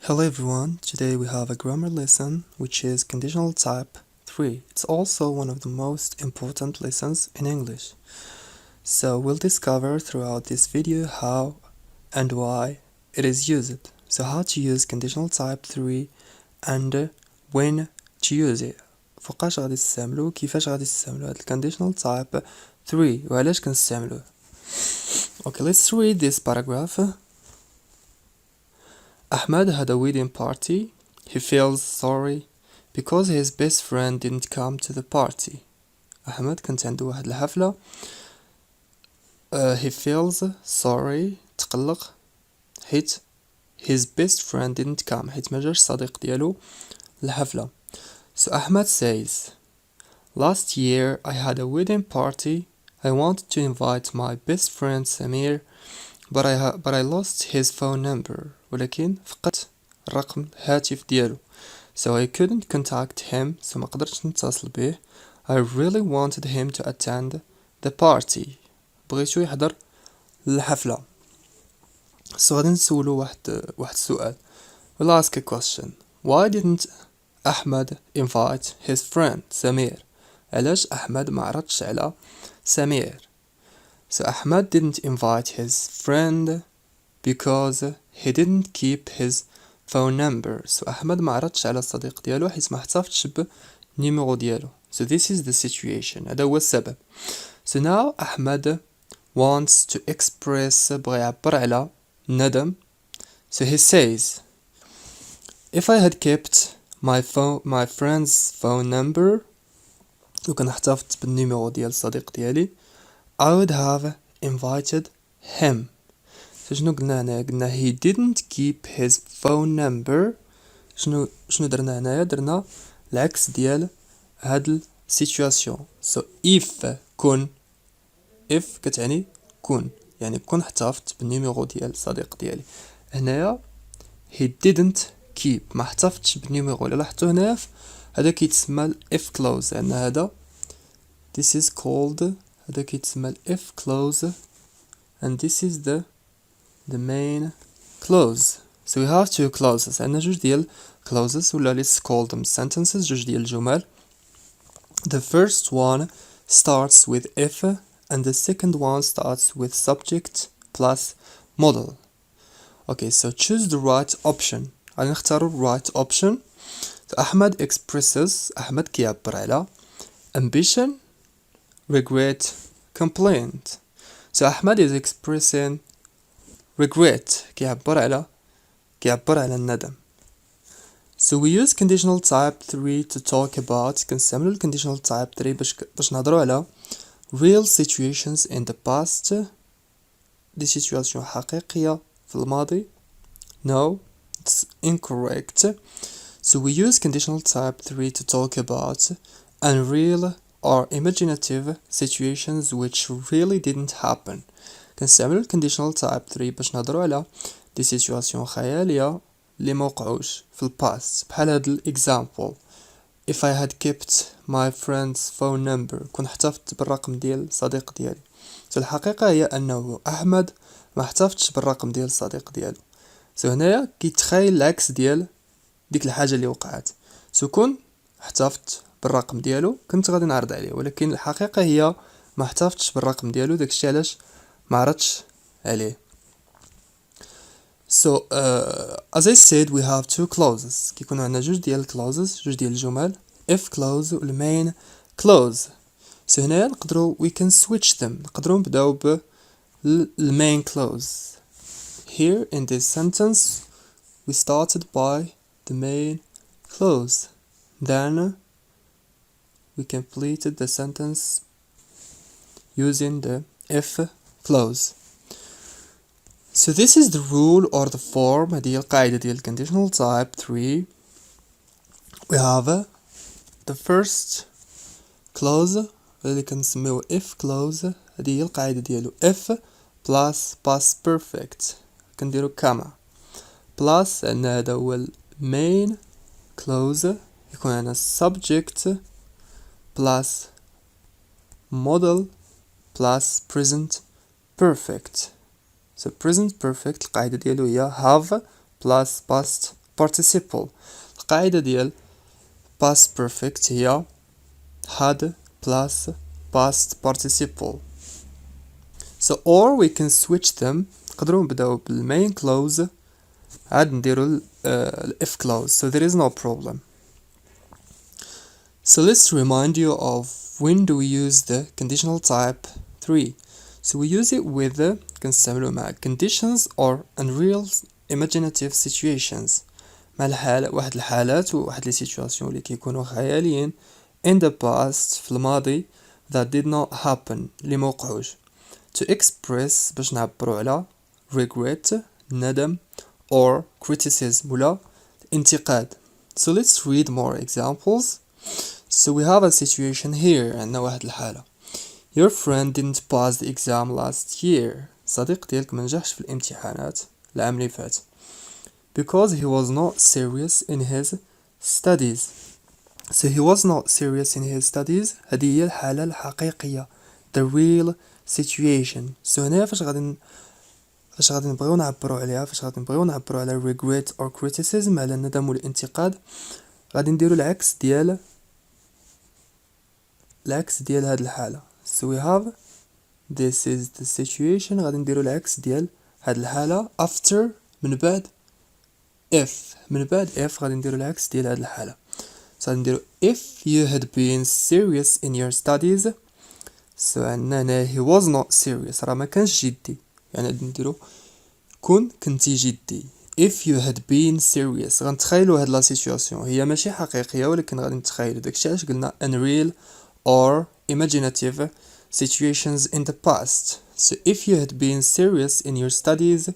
Hello everyone, today we have a grammar lesson which is conditional type 3. It's also one of the most important lessons in English. So we'll discover throughout this video how and why it is used. So how to use conditional type 3 and when to use it. فوقاش غادي تستعملو كيفاش غادي تستعملو هاد conditional type 3 وعلاش كنستعملوه. Okay, let's read this paragraph. Ahmed had a wedding party. He feels sorry because his best friend didn't come to the party. أحمد كانت عنده واحد الحفلة. He feels sorry تقلق حيت his best friend didn't come حيت ما جاش صديق ديالو الحفلة. So Ahmed says, last year I had a wedding party. I wanted to invite my best friend Samir, but I lost his phone number. ولكن فقدت الرقم الهاتف ديالو. So I couldn't contact him. So ما قدرتش نتصل به. I really wanted him to attend the party. بغيتو يحضر الحفلة. So غادي نسولو واحد السؤال. We'll ask a question. Why didn't Ahmed invite his friend Samir? علاش أحمد ما عرضش على سمير؟ So Ahmed didn't invite his friend because he didn't keep his phone number. So أحمد ما عرضش على الصديق ديالو حيت ما احتفظش بنيميرو ديالو. So this is the situation. هذا هو السبب. So now أحمد wants to express بغى يعبر على ندم. So he says, if I had kept my friend's phone number, لو كان احتفظت بالنيميرو ديال الصديق ديالي, I would have invited him. شنو قلنا هنا؟ قلنا he didn't keep his phone number. شنو درنا هنايا؟ درنا العكس ديال هاد السيتواسيون. So if كتعني كون، يعني كون احتفظت بالنيميرو ديال الصديق ديالي. هنايا he didn't keep ما احتفظتش بالنيميرو. الا لاحظتو هنايا هذا كيتسمى if clause، لأن هذا this is called هذا كيتسمى if clause and this is the main clause. So we have two clauses. عندنا جوج ديال clauses ولا let's call them sentences. جوج ديال الجمل. The first one starts with if and the second one starts with subject plus modal. Okay, so choose the right option. غادي نختاروا right option. So Ahmed expresses أحمد كيعبر على ambition, regret, complaint. So Ahmed is expressing regret كيعبر على الندم. So we use conditional type 3 to talk about. كنستعملوا conditional type 3 باش نهضروا على real situations in the past. دي situation حقيقية في الماضي. No, it's incorrect. So we use conditional type 3 to talk about unreal or imaginative situations which really didn't happen. كنستعملوا conditional type 3 باش نهضروا على دي سيتواسيون خيالية اللي ما وقعوش في الباست. بحال هاد example. If I had kept my friend's phone number, كون احتفظت بالرقم ديال صديق ديالي. So الحقيقة هي أنه أحمد ما احتفظش بالرقم ديال الصديق ديالو. So هنايا كيتخيل العكس ديال ديك الحاجة اللي وقعت. So كون احتفظت بالرقم ديالو كنت غادي نعرض عليه، ولكن الحقيقة هي ما احتفظتش بالرقم ديالو، داكشي علاش ما عرضتش عليه. So as I said we have two clauses. كيكونوا عندنا جوج ديال clauses، جوج ديال الجمل. if clause و main clause. So هنايا نقدروا we can switch them. نقدروا نبداو ب main clause. Here in this sentence we started by the main clause. Then we completed the sentence using the if clause. So this is the rule or the form. هذه هي القاعدة ديال conditional type 3. We have the first clause اللي كنسميوه if clause. هذه هي القاعدة ديالو if plus past perfect كنديرو كما plus أن هذا هو main clause. يكون عندنا subject plus modal plus present perfect. So present perfect القاعدة ديالو هي have plus past participle. القاعدة ديال past perfect هي had plus past participle. So or we can switch them. نقدروا نبداو بالmain clause عاد نديرو if clause, so there is no problem. So let's remind you of when do we use the conditional type 3. So we use it with the كنستعملو مع conditions or unreal imaginative situations, مع واحد الحالات وواحد لي situation اللي كيكونوا خياليين in the past في الماضي that did not happen اللي موقعوش, to express باش نعبروا على regret ندم or criticism ولا انتقاد. So let's read more examples. So we have a situation here. عندنا واحد الحالة. Your friend didn't pass the exam last year. صديق ديالك منجحش في الامتحانات العام اللي فات because he was not serious in his studies. So he was not serious in his studies. هذه هي الحالة الحقيقية, the real situation. So هنا فاش غادي نبغيو نعبروا عليها, فاش غادي نبغيو نعبروا على regret or criticism, على الندم والانتقاد, غادي نديرو العكس ديال هاد الحالة. So we have this is the situation, غادي نديرو العكس ديال هاد الحالة after من بعد if غادي نديرو العكس ديال هاد الحالة. So غادي نديرو if you had been serious in your studies. So عندنا هنا he was not serious, راه ما كانش جدي, يعني غادي نديرو كنتي جدي. if you had been serious, غنتخيلوا هاد لا سيتوياسيون هي ماشي حقيقية ولكن غادي نتخيلوا داكشي علاش قلنا unreal or imaginative situations in the past. So if you had been serious in your studies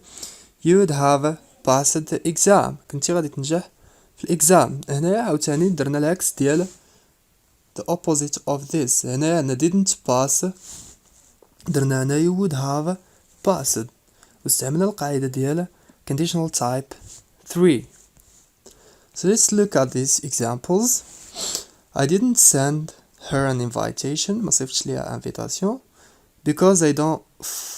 you would have passed the exam. كنتي غادي تنجح في الإكزام. هنا عاوتاني درنا العكس ديال the opposite of this. هنا عندنا didn't pass, درنا هنا you would have passed, واستعملنا القاعدة ديال conditional type 3. So let's look at these examples. I didn't send her an invitation, ما صيفطش ليها invitation because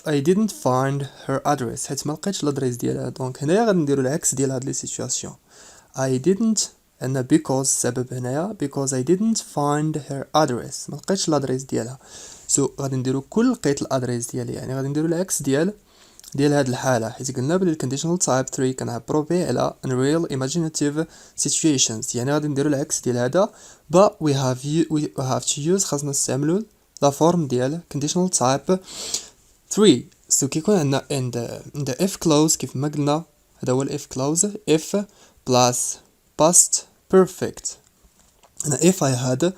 I didn't find her address, حيت ما لقيتش الادريس ديالها. دونك هنايا غادي نديرو العكس ديال هاد لي سيتوياسيون. I didn't عندنا because السبب هنايا because I didn't find her address, ما لقيتش الادريس ديالها. So غادي نديرو كل لقيت الادريس ديالي, يعني غادي نديرو العكس ديال هاد الحالة, حيت قلنا بلي conditional type 3 كنعبرو به على unreal imaginative situations, يعني غادي نديرو العكس ديال هذا. but we have to use, خاصنا نستعملو لا فورم ديال conditional type 3. so كيكون عندنا in the if clause كيف ما قلنا, هذا هو ال if clause, if plus past perfect. هنا if I had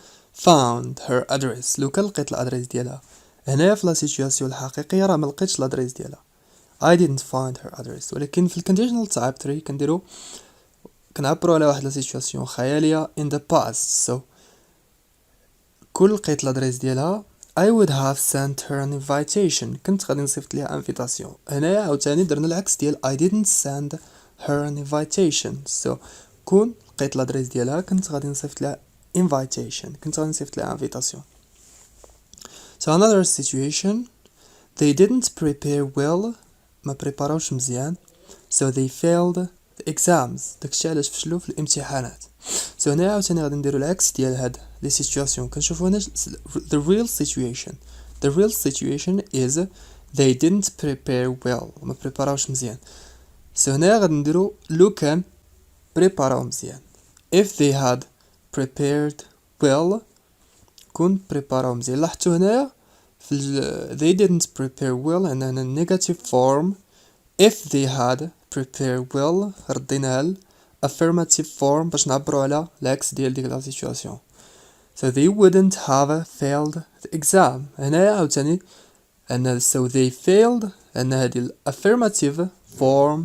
found her address, لو كان لقيت الادريس ديالها. هنايا في لا سيتوياسيون الحقيقية راه ما لقيتش الادريس ديالها, I didn't find her address. ولكن في conditional type 3 كنعبروا على واحد لا سيتوياسيون خيالية in the past. so كل لقيت الادريس ديالها I would have sent her an invitation, كنت غادي نصيفط ليها invitation. هنايا عاوتاني درنا العكس ديال I didn't send her an invitation. so كون لقيت الادريس ديالها كنت غادي نصيفط لها invitation, كنت غادي نصيفط لها invitation. So another situation, they didn't prepare well, ما بريباروش مزيان, so they failed the exams, داكشي علاش فشلوا في الامتحانات. so هنا عاوتاني غادي نديرو العكس ديال هاد لي سيتوياسيون. كنشوفو هنا the real situation is they didn't prepare well, ما بريباروش مزيان. so هنا غادي نديرو لو كان بريباراو مزيان. if they had prepared well, كون بريباراو مزيان. لاحظتو هنايا في they didn't prepare well هنا negative form. if they had prepared well رديناها ل affirmative form باش نعبرو على العكس ديال ديك لا سيتوياسيون. so they wouldn't have failed the exam. هنايا عاوتاني عندنا so they failed, عندنا هادي ال affirmative form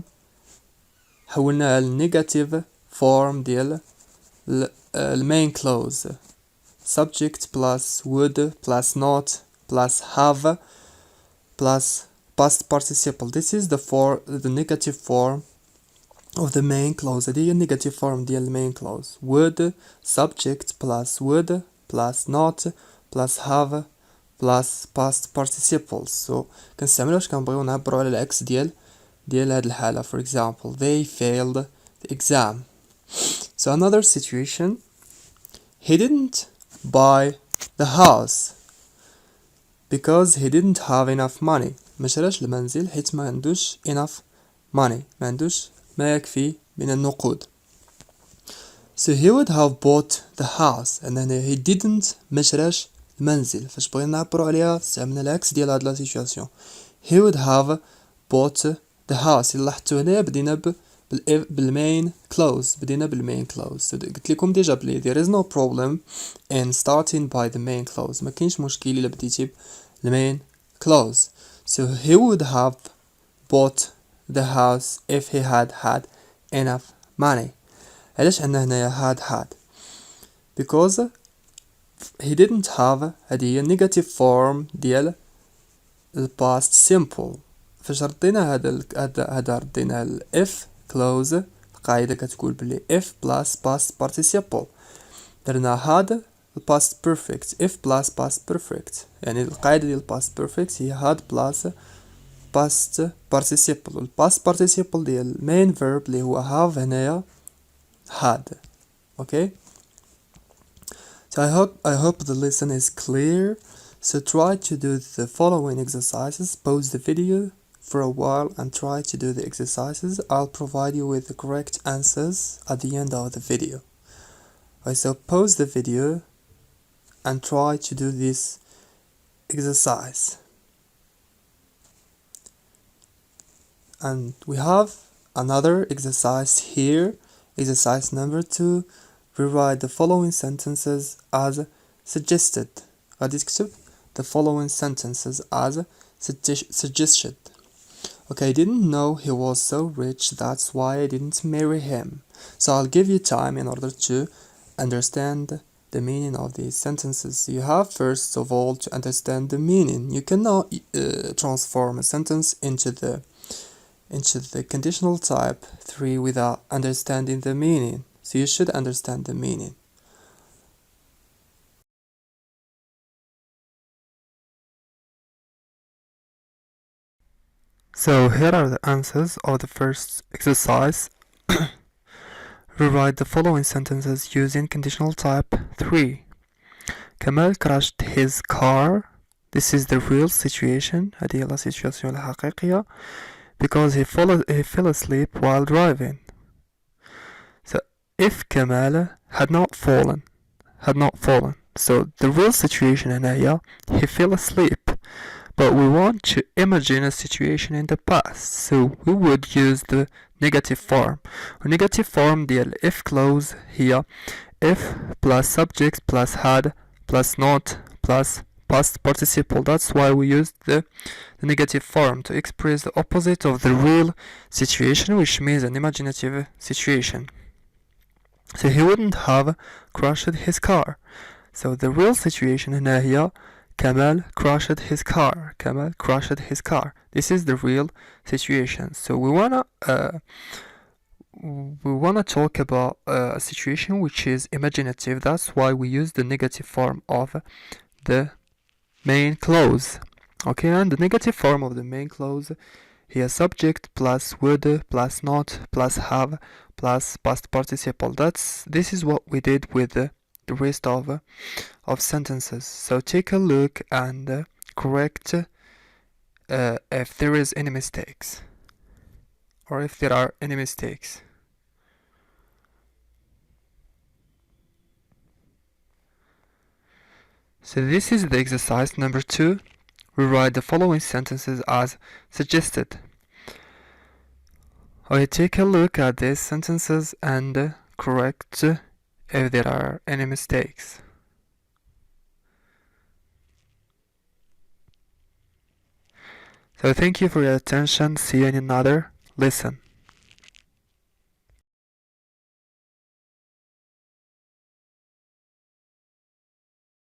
حولناها ل negative form ديال ال main clause, subject plus would plus not plus have plus past participle. This is the negative form of the main clause. هذه هي negative form ديال main clause. would subject plus would plus not plus have plus past participles. so كنستعملو واش كنبغيو نعبرو على العكس ديال هاد الحالة. for example they failed the exam, So another situation, he didn't buy the house because he didn't have enough money. ما شراش المنزل حيت ما عندوش enough money، ما عندوش ما يكفي من النقود. So he would have bought the house and then he didn't، ما شراش المنزل. فاش بغينا نعبرو عليها استعملنا العكس ديال هاد لا سيتوياسيون. he would have bought the house. إلا لاحظتو هنايا بدينا بالمين clause، بدينا بالمين clause. قلت لكم ديجا بلي there is no problem in starting by the main clause، ما كاينش مشكل إلا بديتي بالمين clause. So he would have bought the house if he had enough money. علاش عندنا هنايا had because he didn't have، هذه هي negative form ديال past simple. فاش ردينا هذا ردينا ال if clause، القاعدة كتقول بلي if plus past participle. درنا had past perfect، if plus past perfect، يعني القاعدة ديال past perfect هي had plus past participle. ال past participle ديال main verb اللي هو have هنايا had. Okay, so I hope the lesson is clear. So try to do the following exercises. Pause the video for a while and try to do the exercises. I'll provide you with the correct answers at the end of the video. Okay, so pause the video and try to do this exercise. And we have another exercise here. Exercise number 2. Rewrite the following sentences as suggested. غادي تكتب the following sentences as suggested. Okay, I didn't know he was so rich, that's why I didn't marry him. So I'll give you time in order to understand the meaning of these sentences. You have first of all to understand the meaning. You cannot transform a sentence into the conditional type 3 without understanding the meaning. So you should understand the meaning. So here are the answers of the first exercise. Rewrite the following sentences using conditional type 3. Kamal crashed his car. This is the real situation. هذه هي la situation الحقيقية. Because he fell asleep while driving. So if Kamal had not fallen. So the real situation هنايا he fell asleep. But we want to imagine a situation in the past, so we would use the negative form. The negative form ديال if clause هي if plus subject plus had plus not plus past participle. That's why we used the negative form to express the opposite of the real situation, which means an imaginative situation. So he wouldn't have crashed his car. So the real situation هنا هي Kamal crashed his car. This is the real situation. So we wanna talk about a situation which is imaginative. That's why we use the negative form of the main clause. Okay, and the negative form of the main clause here subject plus would plus not plus have plus past participle. This is what we did with the rest of sentences. So take a look and correct if there is any mistakes or if there are any mistakes. So this is the exercise number 2. Rewrite the following sentences as suggested. Okay, take a look at these sentences and correct if there are any mistakes. So thank you for your attention. See you in another lesson.